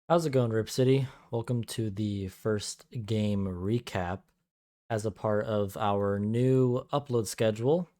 How's it going, Rip City? Welcome to the first game recap as a part of our new upload schedule.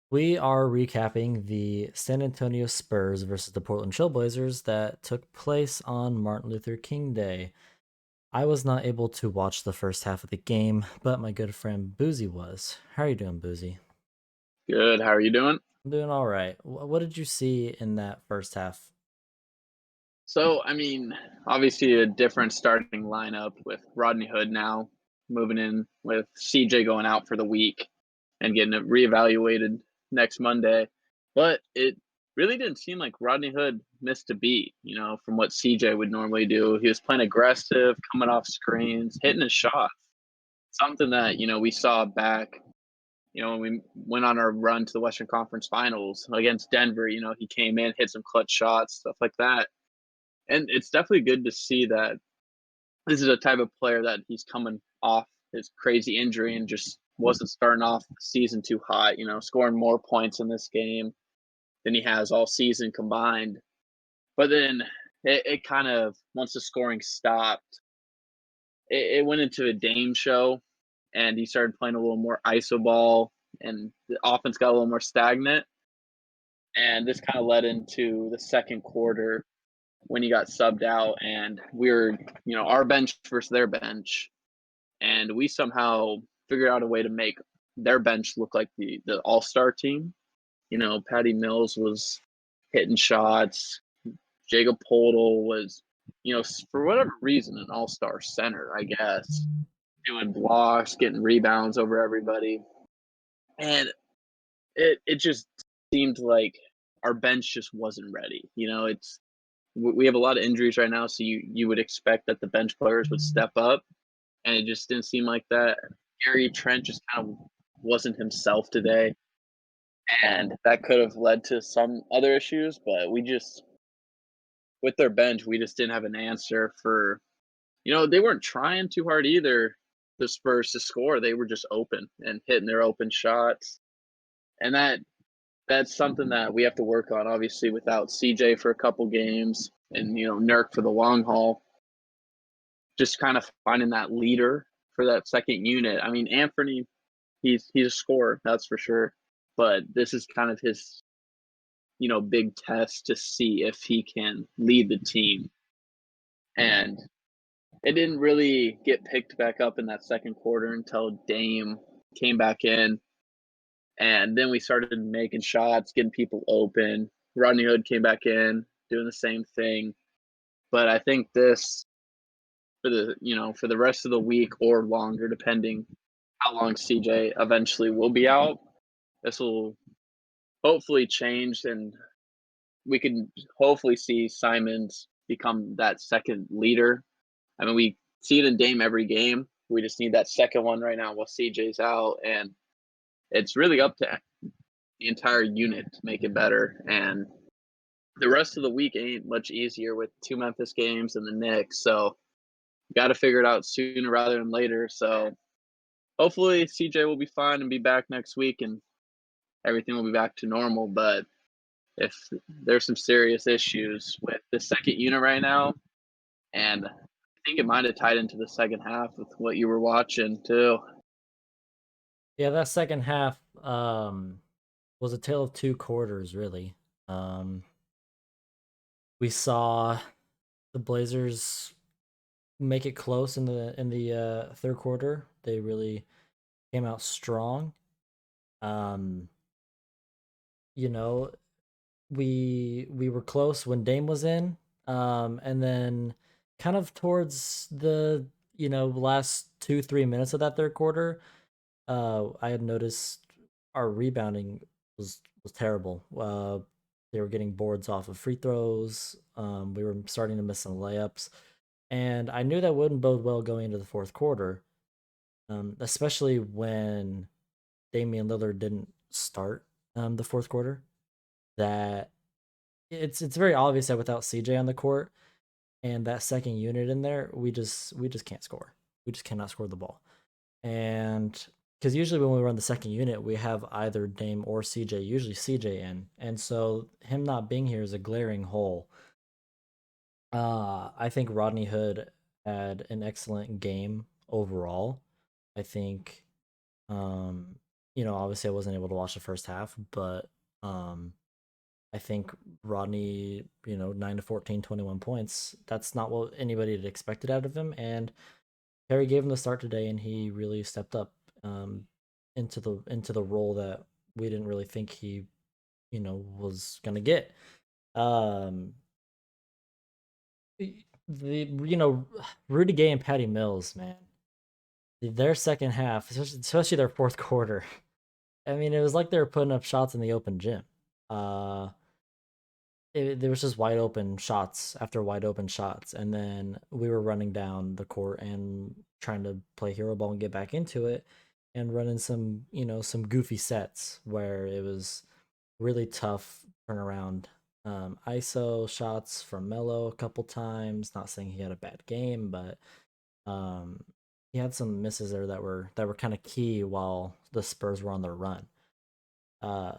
We are recapping the San Antonio Spurs versus the Portland Trailblazers that took place on Martin Luther King Day. I was not able to watch the first half of the game, but my good friend Boozy was. How are you doing, Boozy? Good. How are you doing? I'm doing all right. What did you see in that first half? Obviously a different starting lineup with Rodney Hood now moving in with CJ going out for the week and getting it reevaluated next Monday. But it really didn't seem like Rodney Hood missed a beat, from what CJ would normally do. He was playing aggressive, coming off screens, hitting his shots. Something that, we saw back, when we went on our run to the Western Conference Finals against Denver. He came in, hit some clutch shots, stuff like that. And it's definitely good to see that this is a type of player that he's coming off his crazy injury and just wasn't starting off the season too hot, scoring more points in this game than he has all season combined. But then it kind of, once the scoring stopped, it went into a Dame show and he started playing a little more iso ball and the offense got a little more stagnant. And this kind of led into the second quarter when he got subbed out, and we were, our bench versus their bench, and we somehow figured out a way to make their bench look like the All Star team. Patty Mills was hitting shots. Jacob Podol was, for whatever reason, an All Star center, I guess, doing blocks, getting rebounds over everybody, and it just seemed like our bench just wasn't ready. We have a lot of injuries right now, so you would expect that the bench players would step up, and it just didn't seem like that. Gary Trent just kind of wasn't himself today, and that could have led to some other issues. But with their bench, we just didn't have an answer for. They weren't trying too hard either. The Spurs to score, they were just open and hitting their open shots, and that's something that we have to work on. Obviously, without CJ for a couple games, and Nurk for the long haul, just kind of finding that leader for that second unit. I mean, Anthony, he's a scorer, that's for sure. But this is kind of his, big test to see if he can lead the team. And it didn't really get picked back up in that second quarter until Dame came back in. And then we started making shots, getting people open. Rodney Hood came back in, doing the same thing. But I think this for the rest of the week or longer, depending how long CJ eventually will be out. This will hopefully change, and we can hopefully see Simons become that second leader. I mean, we see it in Dame every game. We just need that second one right now while CJ's out, and it's really up to the entire unit to make it better. And the rest of the week ain't much easier with two Memphis games and the Knicks, so got to figure it out sooner rather than later. So hopefully CJ will be fine and be back next week and everything will be back to normal. But if there's some serious issues with the second unit right now, and I think it might have tied into the second half with what you were watching too. Yeah, that second half was a tale of two quarters, really. Um, we saw the Blazers make it close in the third quarter. They really came out strong. Um, you know, we were close when Dame was in. And then kind of towards the last 2-3 minutes of that third quarter, I had noticed our rebounding was terrible. They were getting boards off of free throws. We were starting to miss some layups, and I knew that wouldn't bode well going into the fourth quarter, especially when Damian Lillard didn't start the fourth quarter. That it's very obvious that without CJ on the court and that second unit in there, we just can't score. We just cannot score the ball. And because usually when we run the second unit, we have either Dame or CJ, usually CJ in. And so him not being here is a glaring hole. I think Rodney Hood had an excellent game overall. I think, um, obviously I wasn't able to watch the first half, but um, I think Rodney, 9 to 14, 21 points. That's not what anybody had expected out of him. And Harry gave him the start today, and he really stepped up um, into the role that we didn't really think he, was gonna get. Um, the Rudy Gay and Patty Mills, man, their second half, especially their fourth quarter. I mean, it was like they were putting up shots in the open gym. Uh, there was just wide open shots after wide open shots, and then we were running down the court and trying to play hero ball and get back into it, and running some goofy sets where it was really tough turnaround. ISO shots from Melo a couple times. Not saying he had a bad game, but um, he had some misses there that were kind of key while the Spurs were on their run. Uh,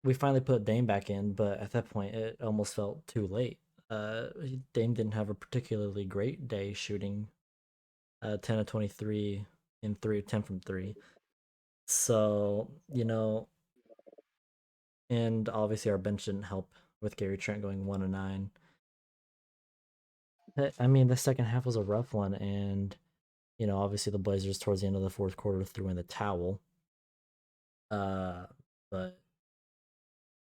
we finally put Dame back in, but at that point, it almost felt too late. Dame didn't have a particularly great day shooting 10 of 23 in 10 from 3. So, and obviously our bench didn't help with Gary Trent going 1 of 9. I mean, the second half was a rough one, and, obviously the Blazers towards the end of the fourth quarter threw in the towel. But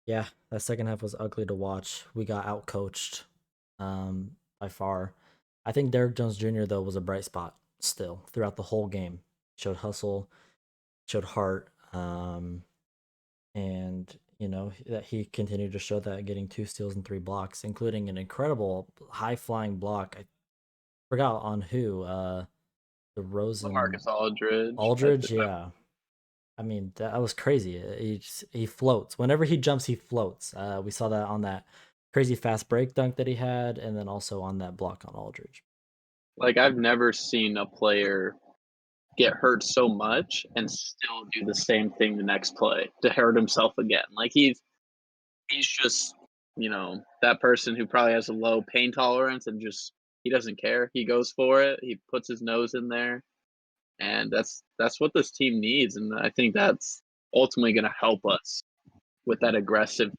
yeah, that second half was ugly to watch. We got outcoached by far. I think Derrick Jones Jr. though was a bright spot still throughout the whole game. Showed hustle, showed heart, and that he continued to show that, getting 2 steals and 3 blocks, including an incredible high flying block. I forgot on who. The Rosen LaMarcus Aldridge, I Aldridge, yeah. I mean, that was crazy. He floats. Whenever he jumps, he floats. We saw that on that crazy fast break dunk that he had, and then also on that block on Aldridge. like I've never seen a player get hurt so much and still do the same thing the next play to hurt himself again. Like he's just, that person who probably has a low pain tolerance and just he doesn't care. He goes for it. He puts his nose in there, and that's what this team needs. And I think that's ultimately going to help us with that aggressiveness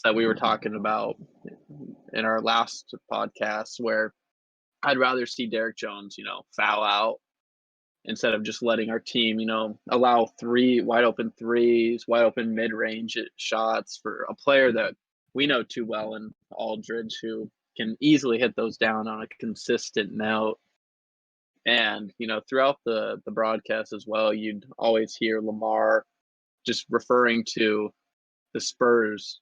that we were talking about in our last podcast, where I'd rather see Derrick Jones, foul out instead of just letting our team, allow three wide open threes, wide open mid range shots for a player that we know too well in Aldridge, who can easily hit those down on a consistent note. And, throughout the broadcast as well, you'd always hear Lamar just referring to the Spurs,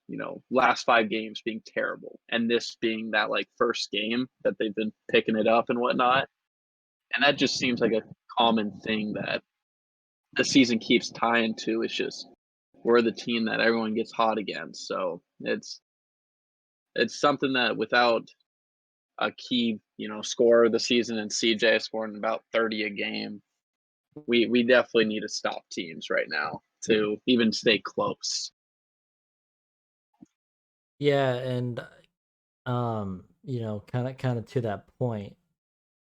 last 5 games being terrible, and this being that like first game that they've been picking it up and whatnot. And that just seems like a common thing that the season keeps tying to. It's just we're the team that everyone gets hot against. So it's something that without a key, scorer of the season and CJ scoring about 30 a game, we definitely need to stop teams right now to even stay close. Yeah, and kind of to that point,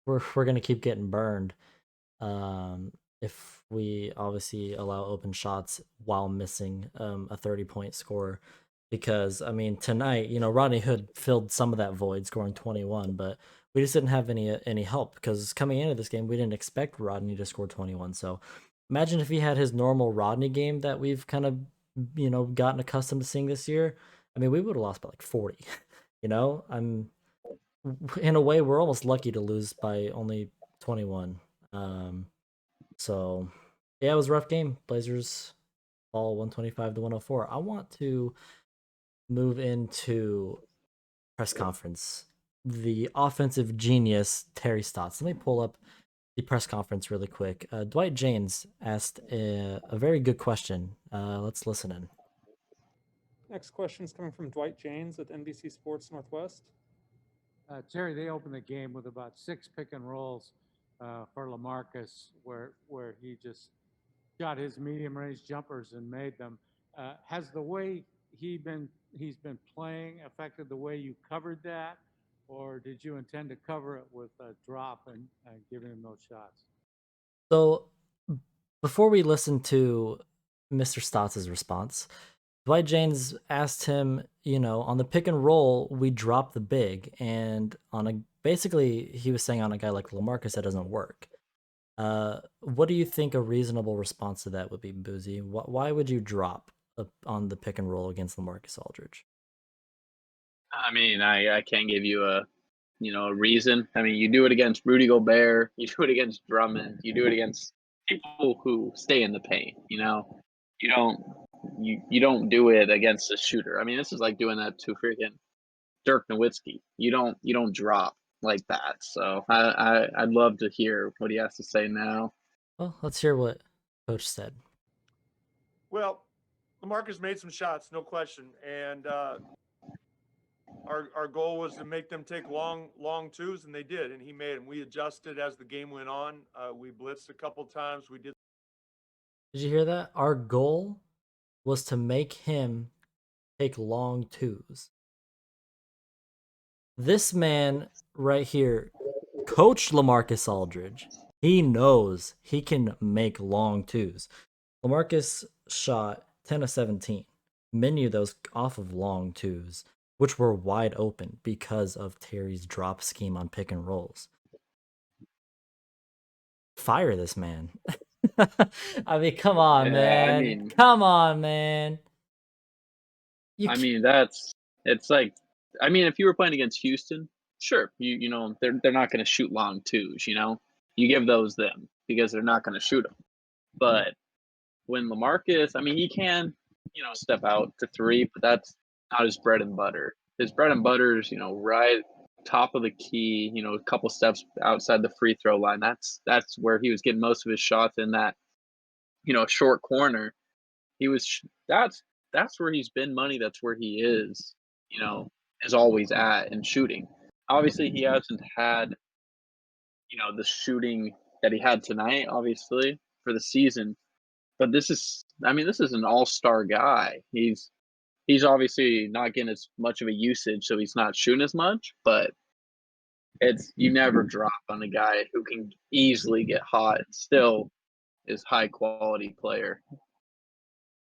we're gonna keep getting burned. If we obviously allow open shots while missing a 30-point score. Because, I mean, tonight, Rodney Hood filled some of that void, scoring 21, but we just didn't have any help because coming into this game, we didn't expect Rodney to score 21. So imagine if he had his normal Rodney game that we've kind of, gotten accustomed to seeing this year. I mean, we would have lost by like 40. I'm in a way we're almost lucky to lose by only 21. So yeah, it was a rough game. Blazers fall 125 to 104. I want to move into press conference. The offensive genius Terry Stotts. Let me pull up the press conference really quick. Dwight James asked a very good question. Let's listen in. Next question is coming from Dwight James at NBC Sports Northwest. Terry, they opened the game with about 6 pick and rolls for LaMarcus, where he just got his medium range jumpers and made them. Has the way he been he's been playing affected the way you covered that, or did you intend to cover it with a drop and giving him those shots? So before we listen to Mr. Stotts' response, Dwight James asked him, on the pick and roll, we drop the big, and basically he was saying on a guy like LaMarcus that doesn't work. What do you think a reasonable response to that would be, Boozy? Why would you drop on the pick and roll against LaMarcus Aldridge? I mean, I can't give you a reason. I mean, you do it against Rudy Gobert, you do it against Drummond, you do it against people who stay in the paint. You don't you don't do it against a shooter. I mean, this is like doing that to freaking Dirk Nowitzki. You don't drop like that. So I'd love to hear what he has to say now. Well, let's hear what Coach said. Well, LaMarcus made some shots, no question, and our goal was to make them take long twos, and they did, and he made them. We adjusted as the game went on. We blitzed a couple times. We did. Did you hear that? Our goal was to make him take long twos. This man right here, Coach LaMarcus Aldridge, he knows he can make long twos. LaMarcus shot 10 of 17. Many of those off of long twos, which were wide open because of Terry's drop scheme on pick and rolls. Fire this man. I mean, come on, man. Come on, man. It's like, I mean, if you were playing against Houston, sure, they're not going to shoot long twos. You give those them because they're not going to shoot them. But when LaMarcus, I mean, he can, step out to three, but that's not his bread and butter. His bread and butter is, right top of the key, a couple steps outside the free throw line. That's where he was getting most of his shots in that, short corner. That's where he's been money. That's where he is always at in shooting. Obviously, he hasn't had, the shooting that he had tonight, obviously, for the season. But this is an all-star guy. He's obviously not getting as much of a usage, so he's not shooting as much, but you never drop on a guy who can easily get hot and still is high quality player.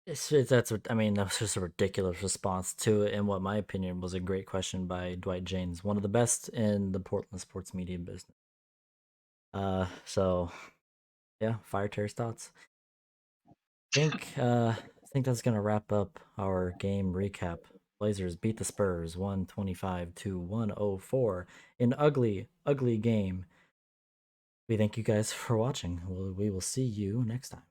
That was just a ridiculous response to it, in what my opinion was a great question by Dwight James, one of the best in the Portland sports media business. So yeah, fire Terry's thoughts. I think that's gonna wrap up our game recap. Blazers beat the Spurs 125 to 104 in ugly game. We thank you guys for watching. We will see you next time.